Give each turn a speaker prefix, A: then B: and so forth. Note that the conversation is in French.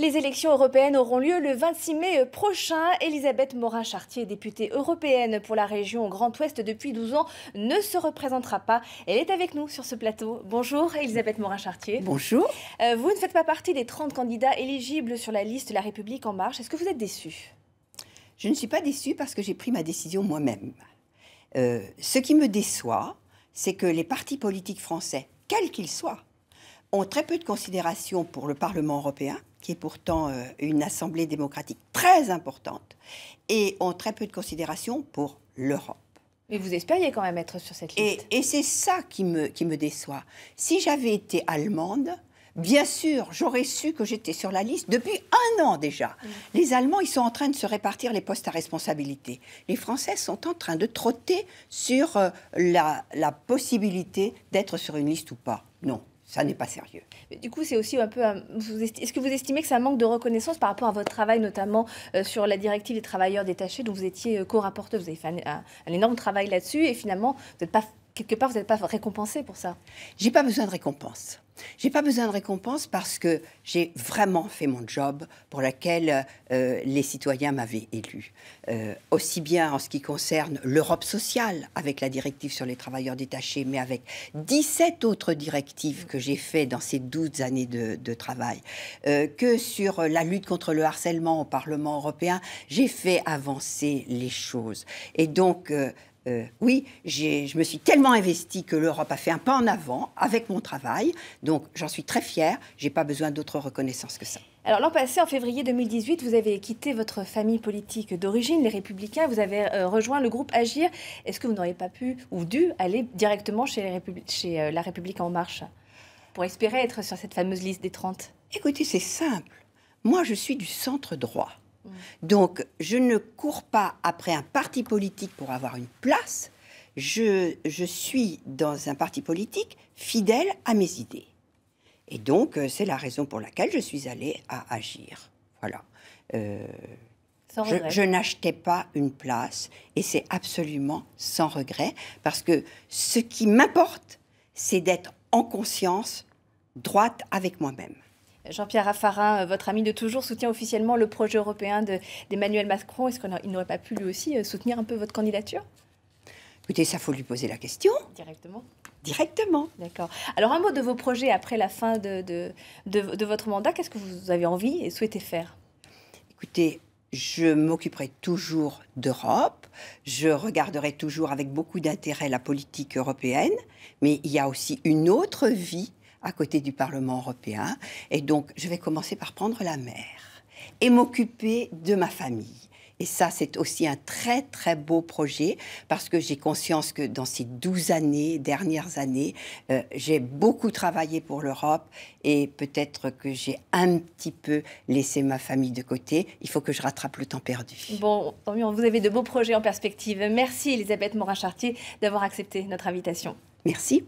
A: Les élections européennes auront lieu le 26 mai prochain. Elisabeth Morin-Chartier, députée européenne pour la région Grand Ouest depuis 12 ans, ne se représentera pas. Elle est avec nous sur ce plateau. Bonjour Elisabeth Morin-Chartier.
B: Bonjour.
A: Vous ne faites pas partie des 30 candidats éligibles sur la liste La République En Marche. Est-ce que vous êtes déçue?
B: Je ne suis pas déçue parce que j'ai pris ma décision moi-même. Ce qui me déçoit, c'est que les partis politiques français, quels qu'ils soient, ont très peu de considération pour le Parlement européen, qui est pourtant une assemblée démocratique très importante, et ont très peu de considération pour l'Europe.
A: Mais vous espériez quand même être sur cette liste.
B: Et c'est ça qui me déçoit. Si j'avais été allemande, bien sûr, j'aurais su que j'étais sur la liste depuis 1 an déjà. Les Allemands, ils sont en train de se répartir les postes à responsabilité. Les Français sont en train de trotter sur la possibilité d'être sur une liste ou pas. Non. Ça n'est pas sérieux.
A: Du coup, c'est aussi un peu... Est-ce que vous estimez que c'est un manque de reconnaissance par rapport à votre travail, notamment sur la directive des travailleurs détachés, dont vous étiez co-rapporteur? Vous avez fait un énorme travail là-dessus, et finalement, vous n'êtes pas, quelque part, vous n'êtes pas récompensé pour ça.
B: J'ai pas besoin de récompense. J'ai pas besoin de récompense parce que j'ai vraiment fait mon job pour lequel les citoyens m'avaient élu. Aussi bien en ce qui concerne l'Europe sociale, avec la directive sur les travailleurs détachés, mais avec 17 autres directives que j'ai fait dans ces 12 années de travail, que sur la lutte contre le harcèlement au Parlement européen, j'ai fait avancer les choses. Et donc... oui, je me suis tellement investie que l'Europe a fait un pas en avant avec mon travail. Donc, j'en suis très fière. Je n'ai pas besoin d'autre reconnaissance que ça.
A: Alors, l'an passé, en février 2018, vous avez quitté votre famille politique d'origine, les Républicains. Vous avez rejoint le groupe Agir. Est-ce que vous n'auriez pas pu ou dû aller directement chez La République En Marche pour espérer être sur cette fameuse liste des 30?
B: Écoutez, c'est simple. Moi, je suis du centre droit. Donc, je ne cours pas après un parti politique pour avoir une place. Je suis dans un parti politique fidèle à mes idées. Et donc, c'est la raison pour laquelle je suis allée à Agir. Voilà. Je n'achetais pas une place et c'est absolument sans regret parce que ce qui m'importe, c'est d'être en conscience droite avec moi-même.
A: Jean-Pierre Raffarin, votre ami de toujours, soutient officiellement le projet européen d'Emmanuel Macron. Est-ce qu'il n'aurait pas pu lui aussi soutenir un peu votre candidature?
B: Écoutez, ça faut lui poser la question.
A: Directement?
B: Directement.
A: D'accord. Alors un mot de vos projets après la fin de votre mandat. Qu'est-ce que vous avez envie et souhaitez faire?
B: Écoutez, je m'occuperai toujours d'Europe. Je regarderai toujours avec beaucoup d'intérêt la politique européenne. Mais il y a aussi une autre vie à côté du Parlement européen. Et donc, je vais commencer par prendre la mer et m'occuper de ma famille. Et ça, c'est aussi un très, très beau projet parce que j'ai conscience que dans ces 12 dernières années, j'ai beaucoup travaillé pour l'Europe et peut-être que j'ai un petit peu laissé ma famille de côté. Il faut que je rattrape le temps perdu.
A: Bon, tant mieux, vous avez de beaux projets en perspective. Merci Elisabeth Morin-Chartier d'avoir accepté notre invitation.
B: Merci.